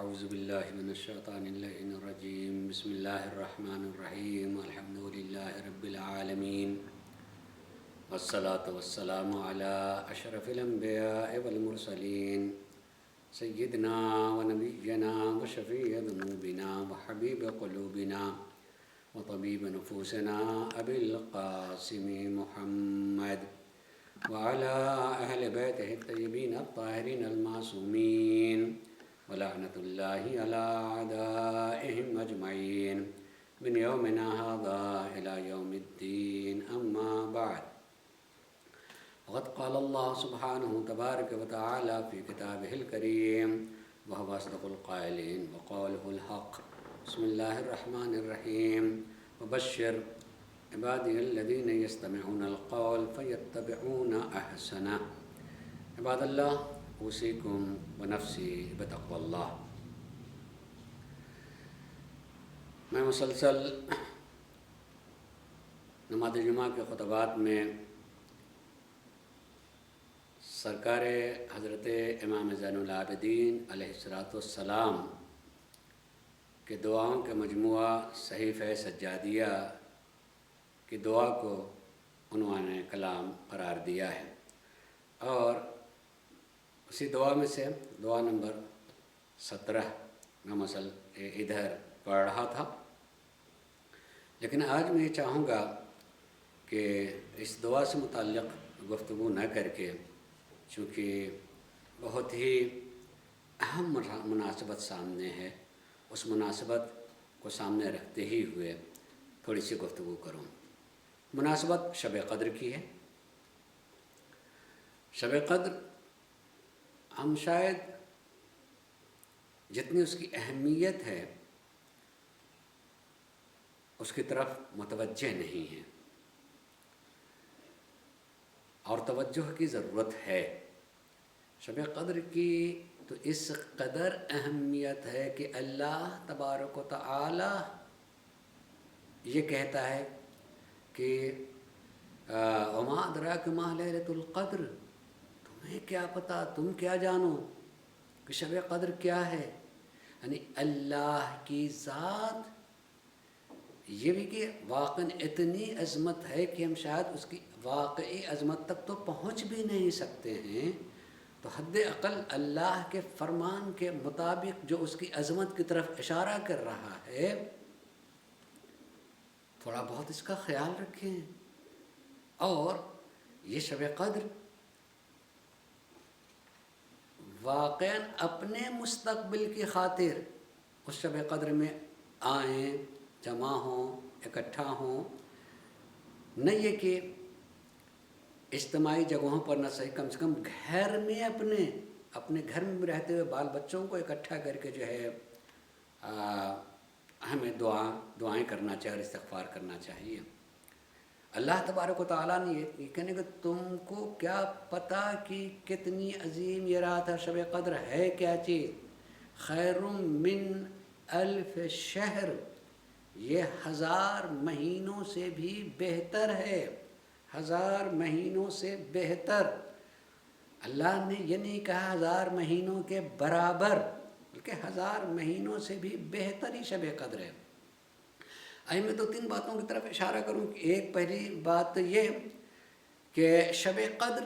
أعوذ بالله من الشيطان اللعين الرجيم بسم الله الرحمن الرحيم الحمد لله رب العالمين والصلاة والسلام على أشرف الأنبياء والمرسلين سيدنا ونبينا وشفيع ذنوبنا وحبيب قلوبنا وطبيب نفوسنا أبي القاسم محمد وعلى أهل بيته الطيبين الطاهرين المعصومين ولعنة الله على أعدائهم أجمعين من يومنا هذا إلى يوم الدين أما بعد وقد قال الله سبحانه تبارك وتعالى في كتابه الكريم وهو أصدق القائلين وقوله الحق بسم الله الرحمن الرحيم وبشر عبادي الذين يستمعون القول فيتبعون أحسنه عباد الله اوصیکم ونفسی بتقوی اللہ۔ میں مسلسل نماز جمعہ کے خطبات میں سرکار حضرت امام زین العابدین علیہ السلام کے دعاؤں کے مجموعہ صحیفہ سجادیہ کی دعا کو عنوان کلام قرار دیا ہے، اور اسی دعا میں سے دعا نمبر 17 میں مثل ادھر پڑھ رہا تھا، لیکن آج میں یہ چاہوں گا کہ اس دعا سے متعلق گفتگو نہ کر کے، چونکہ بہت ہی اہم مناسبت سامنے ہے، اس مناسبت کو سامنے رکھتے ہی ہوئے تھوڑی سی گفتگو کروں۔ مناسبت شب قدر کی ہے۔ شب قدر ہم شاید جتنی اس کی اہمیت ہے اس کی طرف متوجہ نہیں ہیں، اور توجہ کی ضرورت ہے۔ شب قدر کی تو اس قدر اہمیت ہے کہ اللہ تبارک و تعالی یہ کہتا ہے کہ وما ادراک ما لیلۃ القدر، تمہیں کیا پتہ، تم کیا جانو کہ شب قدر کیا ہے۔ یعنی اللہ کی ذات یہ بھی کہ واقعاً اتنی عظمت ہے کہ ہم شاید اس کی واقعی عظمت تک تو پہنچ بھی نہیں سکتے ہیں، تو حد اقل اللہ کے فرمان کے مطابق جو اس کی عظمت کی طرف اشارہ کر رہا ہے، تھوڑا بہت اس کا خیال رکھیں۔ اور یہ شب قدر واقعاً اپنے مستقبل کی خاطر اس شب قدر میں آئیں، جمع ہوں، اکٹھا ہوں، نہ یہ کہ اجتماعی جگہوں پر نہ صحیح، کم سے کم گھر میں اپنے گھر میں بھی رہتے ہوئے بال بچوں کو اکٹھا کر کے جو ہے ہمیں دعائیں کرنا چاہیے اور استغفار کرنا چاہیے۔ اللہ تبارک و تعالیٰ نے یہ کہنے کہ تم کو کیا پتہ کہ کتنی عظیم یہ رات ہے، شب قدر ہے کیا چیز، خیر من الف شہر، یہ 1000 مہینوں سے بھی بہتر ہے، 1000 مہینوں سے بہتر۔ اللہ نے یہ نہیں کہا 1000 مہینوں کے برابر، بلکہ 1000 مہینوں سے بھی بہتر ہی شب قدر ہے۔ آئیے میں 2-3 باتوں کی طرف اشارہ کروں۔ ایک پہلی بات تو یہ کہ شب قدر،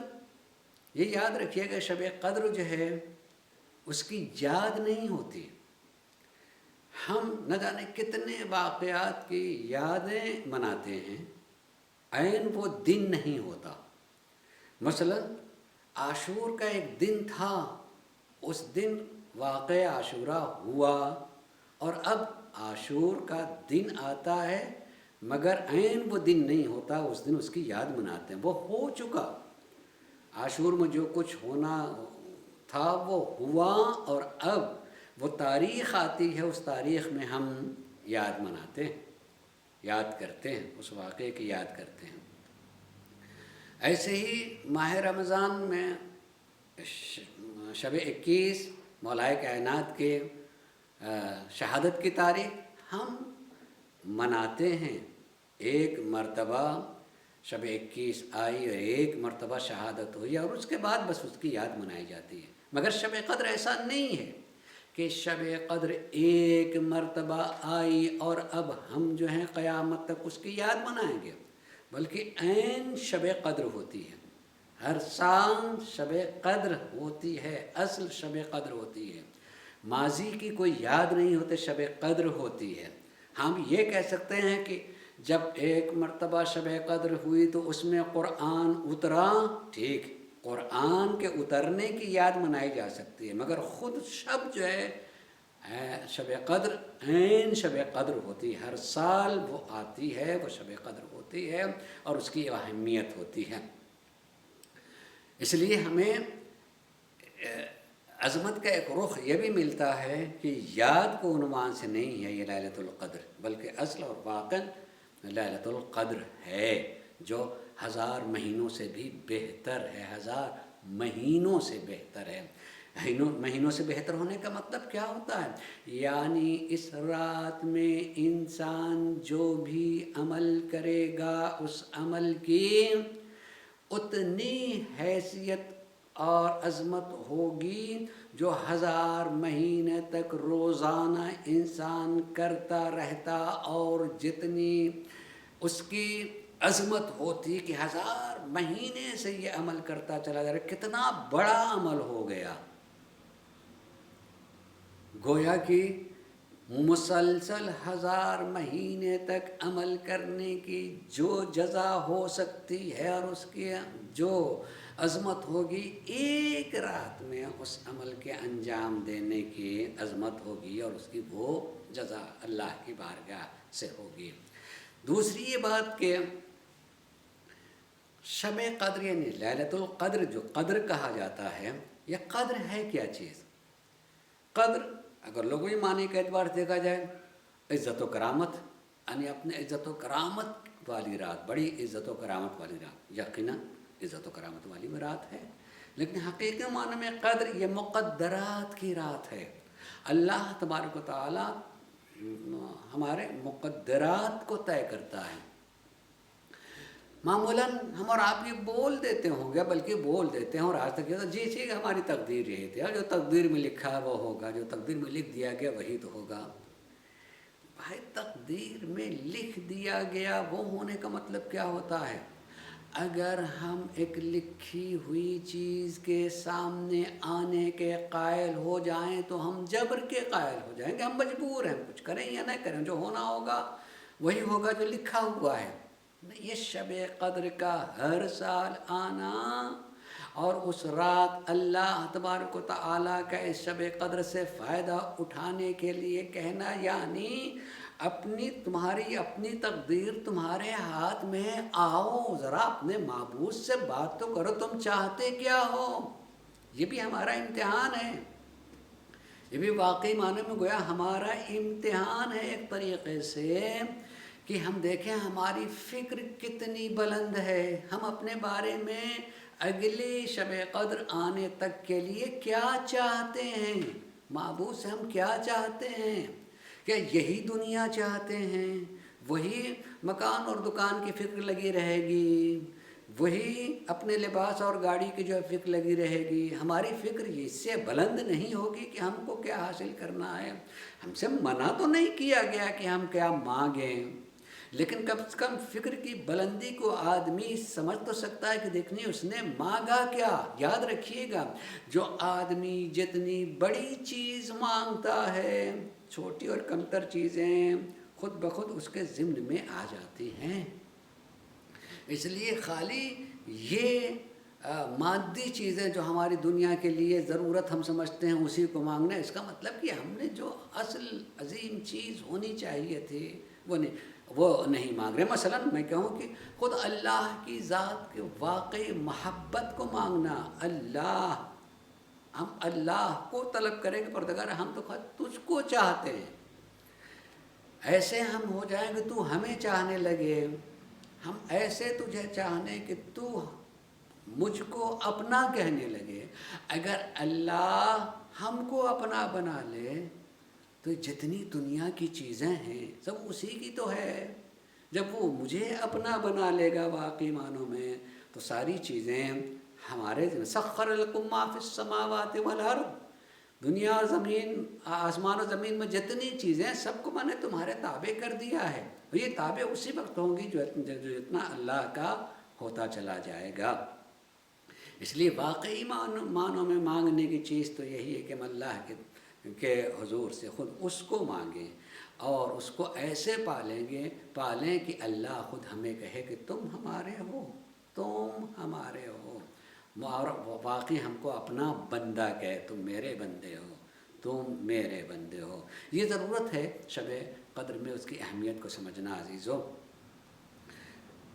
یہ یاد رکھیے کہ شب قدر جو ہے اس کی یاد نہیں ہوتی۔ ہم نہ جانے کتنے واقعات کی یادیں مناتے ہیں، عین وہ دن نہیں ہوتا۔ مثلا عاشور کا ایک دن تھا، اس دن واقع عاشورہ ہوا، اور اب عاشور کا دن آتا ہے مگر عین وہ دن نہیں ہوتا، اس دن اس کی یاد مناتے ہیں۔ وہ ہو چکا، عاشور میں جو کچھ ہونا تھا وہ ہوا، اور اب وہ تاریخ آتی ہے، اس تاریخ میں ہم یاد مناتے ہیں، یاد کرتے ہیں، اس واقعے کی یاد کرتے ہیں۔ ایسے ہی ماہ رمضان میں شب 21 مولائے کائنات کے شہادت کی تاریخ ہم مناتے ہیں۔ ایک مرتبہ شب 21 آئی اور ایک مرتبہ شہادت ہوئی، اور اس کے بعد بس اس کی یاد منائی جاتی ہے۔ مگر شب قدر ایسا نہیں ہے کہ کہ شب قدر ایک مرتبہ آئی اور اب ہم جو ہیں قیامت تک اس کی یاد منائیں گے، بلکہ عین شب قدر ہوتی ہے، ہر سال شب قدر ہوتی ہے، اصل شب قدر ہوتی ہے، ماضی کی کوئی یاد نہیں ہوتے، شب قدر ہوتی ہے۔ ہم یہ کہہ سکتے ہیں کہ جب ایک مرتبہ شب قدر ہوئی تو اس میں قرآن اترا، ٹھیک، قرآن کے اترنے کی یاد منائی جا سکتی ہے، مگر خود شب جو ہے شب قدر عین شب قدر ہوتی ہے، ہر سال وہ آتی ہے، وہ شب قدر ہوتی ہے اور اس کی اہمیت ہوتی ہے۔ اس لیے ہمیں عظمت کا ایک رخ یہ بھی ملتا ہے کہ یاد کو عنوان سے نہیں ہے یہ لیلۃ القدر، بلکہ اصل اور واقعاً لیلۃ القدر ہے، جو 1000 مہینوں سے بھی بہتر ہے، 1000 مہینوں سے بہتر ہے۔ مہینوں سے بہتر ہونے کا مطلب کیا ہوتا ہے؟ یعنی اس رات میں انسان جو بھی عمل کرے گا اس عمل کی اتنی حیثیت اور عظمت ہوگی جو 1000 مہینے تک روزانہ انسان کرتا رہتا، اور جتنی اس کی عظمت ہوتی کہ 1000 مہینے سے یہ عمل کرتا چلا جا رہا، کتنا بڑا عمل ہو گیا، گویا کہ مسلسل 1000 مہینے تک عمل کرنے کی جو جزا ہو سکتی ہے اور اس کی جو عظمت ہوگی، ایک رات میں اس عمل کے انجام دینے کی عظمت ہوگی اور اس کی وہ جزا اللہ کی بارگاہ سے ہوگی۔ دوسری یہ بات کہ شب قدر یعنی لیلۃ القدر جو قدر کہا جاتا ہے، یہ قدر ہے کیا چیز؟ قدر اگر لغوی معنی کے اعتبار سے دیکھا جائے، عزت و کرامت، یعنی اپنے عزت و کرامت والی رات، بڑی عزت و کرامت والی رات، یقیناً عزت و کرامت والی رات ہے، لیکن حقیقی معنی میں قدر یہ مقدرات کی رات ہے۔ اللہ تبارک و تعالی ہمارے مقدرات کو طے کرتا ہے۔ معمولاً ہم اور آپ یہ بول دیتے ہوں گے، بلکہ بول دیتے ہیں اور آج تک یہ جی ٹھیک ہماری تقدیر یہی تھی، جو تقدیر میں لکھا ہے وہ ہوگا، جو تقدیر میں لکھ دیا گیا وہی تو ہوگا۔ بھائی تقدیر میں لکھ دیا گیا وہ ہونے کا مطلب کیا ہوتا ہے؟ اگر ہم ایک لکھی ہوئی چیز کے سامنے آنے کے قائل ہو جائیں تو ہم جبر کے قائل ہو جائیں گے، ہم مجبور ہیں، کچھ کریں یا نہ کریں، جو ہونا ہوگا وہی ہوگا جو لکھا ہوا ہے۔ یہ شب قدر کا ہر سال آنا اور اس رات اللہ تبارک و تعالیٰ کا اس شب قدر سے فائدہ اٹھانے کے لیے کہنا، یعنی تمہاری اپنی تقدیر تمہارے ہاتھ میں، آؤ ذرا اپنے معبود سے بات تو کرو، تم چاہتے کیا ہو؟ یہ بھی ہمارا امتحان ہے، یہ بھی واقعی معنی میں گویا ہمارا امتحان ہے ایک طریقے سے، کہ ہم دیکھیں ہماری فکر کتنی بلند ہے، ہم اپنے بارے میں اگلی شب قدر آنے تک کے لیے کیا چاہتے ہیں، معبود سے ہم کیا چاہتے ہیں، کیا یہی دنیا چاہتے ہیں، وہی مکان اور دکان کی فکر لگی رہے گی، وہی اپنے لباس اور گاڑی کی جو فکر لگی رہے گی، ہماری فکر اس سے بلند نہیں ہوگی کہ ہم کو کیا حاصل کرنا ہے؟ ہم سے منع تو نہیں کیا گیا کہ ہم کیا مانگیں، لیکن کم سے کم فکر کی بلندی کو آدمی سمجھ تو سکتا ہے کہ دیکھنی اس نے مانگا کیا۔ یاد رکھیے گا، جو آدمی جتنی بڑی چیز مانگتا ہے، چھوٹی اور کمتر چیزیں خود بخود اس کے ضمن میں آ جاتی ہیں۔ اس لیے خالی یہ مادی چیزیں جو ہماری دنیا کے لیے ضرورت ہم سمجھتے ہیں اسی کو مانگنا، اس کا مطلب کہ ہم نے جو اصل عظیم چیز ہونی چاہیے تھی وہ نہیں مانگ رہے۔ مثلا میں کہوں کہ خود اللہ کی ذات کے واقعی محبت کو مانگنا، ہم اللہ کو طلب کریں گے، پروردگار ہم تو تجھ کو چاہتے ہیں، ایسے ہم ہو جائیں کہ تو ہمیں چاہنے لگے، ہم ایسے تجھے چاہنے کہ تو مجھ کو اپنا کہنے لگے۔ اگر اللہ ہم کو اپنا بنا لے تو جتنی دنیا کی چیزیں ہیں سب اسی کی تو ہے۔ جب وہ مجھے اپنا بنا لے گا واقعی معنوں میں تو ساری چیزیں ہمارے سخر لکم ما فی السماوات والارض، دنیا اور زمین، آسمان و زمین میں جتنی چیزیں ہیں سب کو میں نے تمہارے تابع کر دیا ہے. یہ تابع اسی وقت ہوں گی جو جتنا اللہ کا ہوتا چلا جائے گا. اس لیے واقعی معنوں میں مانگنے کی چیز تو یہی ہے کہ ہم اللہ کے حضور سے خود اس کو مانگیں اور اس کو ایسے پالیں کہ اللہ خود ہمیں کہے کہ تم ہمارے ہو، تم ہمارے ہو. اور واقعی ہم کو اپنا بندہ کہے، تم میرے بندے ہو، تم میرے بندے ہو. یہ ضرورت ہے شب قدر میں اس کی اہمیت کو سمجھنا عزیزو.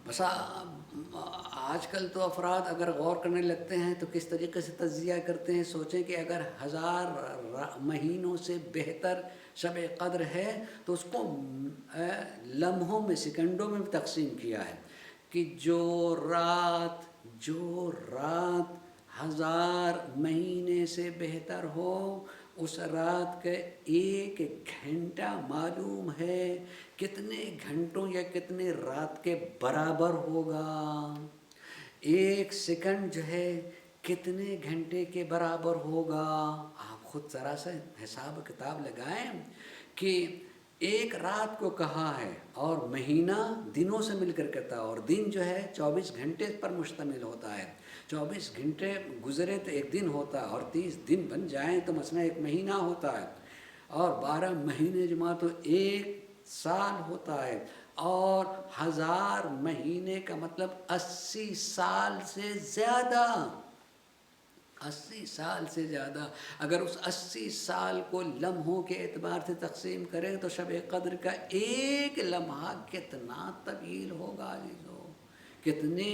بس آج کل تو افراد اگر غور کرنے لگتے ہیں تو کس طریقے سے تجزیہ کرتے ہیں. سوچیں کہ اگر 1000 مہینوں سے بہتر شب قدر ہے تو اس کو لمحوں میں، سیکنڈوں میں تقسیم کیا ہے کہ جو رات 1000 مہینے سے بہتر ہو، اس رات کا ایک گھنٹہ معلوم ہے کتنے گھنٹوں یا کتنے رات کے برابر ہوگا. ایک سیکنڈ جو ہے کتنے گھنٹے کے برابر ہوگا. آپ خود ذرا سا حساب کتاب لگائیں کہ ایک رات کو کہا ہے اور مہینہ دنوں سے مل کر کرتا ہے، اور دن جو ہے 24 گھنٹے پر مشتمل ہوتا ہے. 24 گھنٹے گزرے تو ایک دن ہوتا ہے، اور 30 دن بن جائیں تو مثلا ایک مہینہ ہوتا ہے، اور 12 مہینے جمع تو ایک سال ہوتا ہے، اور 1000 مہینے کا مطلب 80 سال سے زیادہ. 80 سال سے زیادہ. اگر اس 80 سال کو لمحوں کے اعتبار سے تقسیم کریں تو شب قدر کا ایک لمحہ کتنا طویل ہوگا عزیزو، کتنے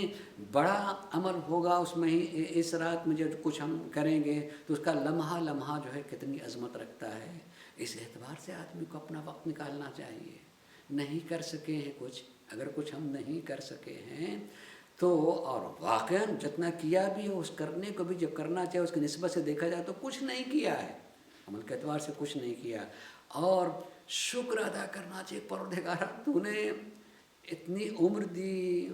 بڑا عمل ہوگا اس رات میں جو کچھ ہم کریں گے تو اس کا لمحہ لمحہ جو ہے کتنی عظمت رکھتا ہے. اس اعتبار سے آدمی کو اپنا وقت نکالنا چاہیے. نہیں کر سکے ہیں کچھ، اگر کچھ ہم نہیں کر سکے ہیں تو، اور واقعاً جتنا کیا بھی ہو اس کرنے کو بھی جب کرنا چاہے اس کی نسبت سے دیکھا جائے تو کچھ نہیں کیا ہے، عمل کے اعتبار سے کچھ نہیں کیا. اور شکر ادا کرنا چاہیے، پروردگارا تو نے اتنی عمر دی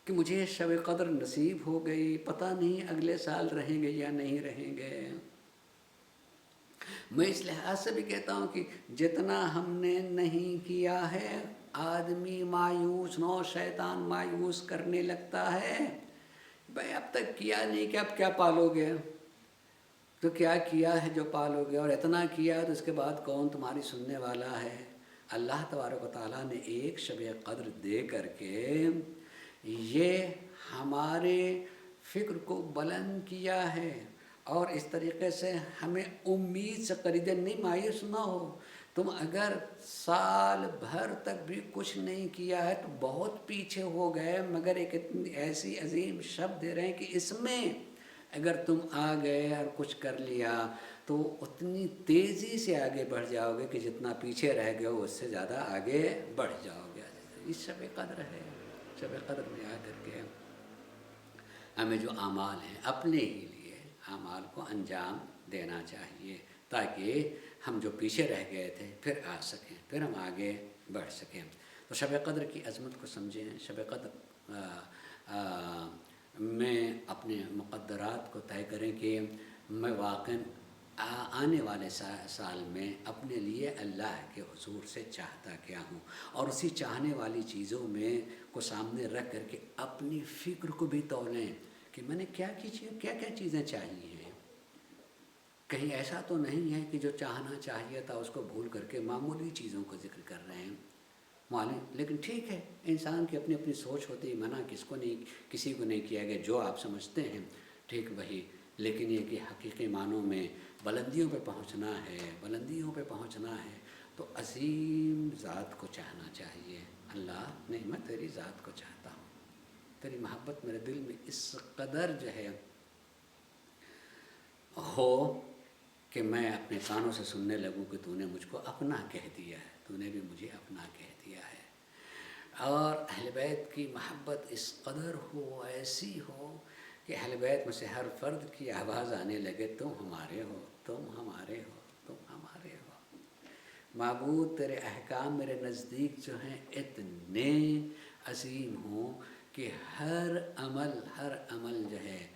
کہ مجھے شب قدر نصیب ہو گئی، پتہ نہیں اگلے سال رہیں گے یا نہیں رہیں گے. میں اس لحاظ سے بھی کہتا ہوں کہ جتنا ہم نے نہیں کیا ہے آدمی مایوس نو شیطان مایوس کرنے لگتا ہے. بھائی اب تک کیا نہیں کہ اب کیا پالو گے، تو کیا کیا ہے جو پالو گے، اور اتنا کیا تو اس کے بعد کون تمہاری سننے والا ہے. اللہ تبارک و تعالیٰ نے ایک شب قدر دے کر کے یہ ہمارے فکر کو بلند کیا ہے، اور اس طریقے سے ہمیں امید سے خریدے. نہیں مایوس نہ ہو، تم اگر سال بھر تک بھی کچھ نہیں کیا ہے تو بہت پیچھے ہو گئے، مگر ایک ایسی عظیم شب دے رہے ہیں کہ اس میں اگر تم آ گئے اور کچھ کر لیا تو اتنی تیزی سے آگے بڑھ جاؤ گے کہ جتنا پیچھے رہ گئے ہو اس سے زیادہ آگے بڑھ جاؤ گے. اس شب قدر ہے. شب قدر میں آ کر کے ہمیں جو اعمال ہیں اپنے ہی لیے اعمال کو انجام دینا چاہیے، تاکہ ہم جو پیچھے رہ گئے تھے پھر آ سکیں، پھر ہم آگے بڑھ سکیں. تو شب قدر کی عظمت کو سمجھیں. شب قدر میں اپنے مقدرات کو طے کریں کہ میں واقعاً آنے والے سال میں اپنے لیے اللہ کے حضور سے چاہتا کیا ہوں، اور اسی چاہنے والی چیزوں میں کو سامنے رکھ کر کے اپنی فکر کو بھی تولیں کہ میں نے کیا کیا چیزیں چاہیے ہیں. کہیں ایسا تو نہیں ہے کہ جو چاہنا چاہیے تھا اس کو بھول کر کے معمولی چیزوں کو ذکر کر رہے ہیں معلوم. لیکن ٹھیک ہے، انسان کی اپنی اپنی سوچ ہوتی ہے، منع کسی کو نہیں کیا گیا. جو آپ سمجھتے ہیں ٹھیک وہی، لیکن یہ کہ حقیقی معنوں میں بلندیوں پہ پہنچنا ہے تو عظیم ذات کو چاہنا چاہیے. اللہ نہیں، میں تیری ذات کو چاہتا ہوں، تیری محبت میرے دل میں اس قدر جو ہے ہو کہ میں اپنے کانوں سے سننے لگوں کہ تو نے مجھ کو اپنا کہہ دیا ہے، تو نے بھی مجھے اپنا کہہ دیا ہے. اور اہل بیت کی محبت اس قدر ہو، ایسی ہو کہ اہل بیت میں سے ہر فرد کی آواز آنے لگے تم ہمارے ہو، تم ہمارے ہو، تم ہمارے ہو. معبود تیرے احکام میرے نزدیک جو ہیں اتنے عظیم ہوں کہ ہر عمل جو ہے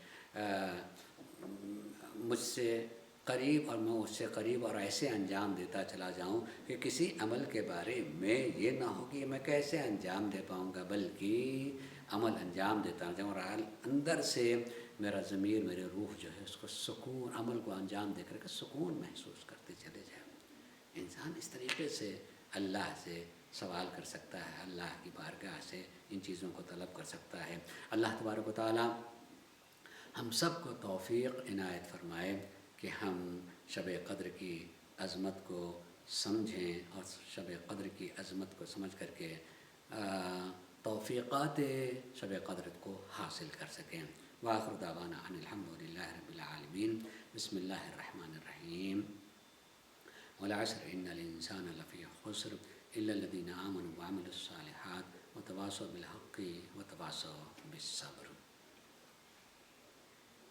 مجھ سے قریب اور میں اس سے قریب اور ایسے انجام دیتا چلا جاؤں کہ کسی عمل کے بارے میں یہ نہ ہو کہ میں کیسے انجام دے پاؤں گا، بلکہ عمل انجام دیتا جاؤں اور اندر سے میرا ضمیر، میرے روح جو ہے اس کو سکون، عمل کو انجام دے کر کے سکون محسوس کرتے چلے جائیں۔ انسان اس طریقے سے اللہ سے سوال کر سکتا ہے، اللہ کی بارگاہ سے ان چیزوں کو طلب کر سکتا ہے۔ اللہ تبارک و تعالیٰ ہم سب کو توفیق عنایت فرمائے کہ ہم شب قدر کی عظمت کو سمجھیں اور شب قدر کی عظمت کو سمجھ کر کے توفیقات شب قدر کو حاصل کر سکیں۔ وآخر دعوانا ان الحمد للہ رب العالمین۔ بسم اللہ الرحمن الرحیم۔ والعصر ان الانسان لفی خسر الا الذین آمنوا وعملوا الصالحات وتواصوا بالحق وتواصوا بالصبر۔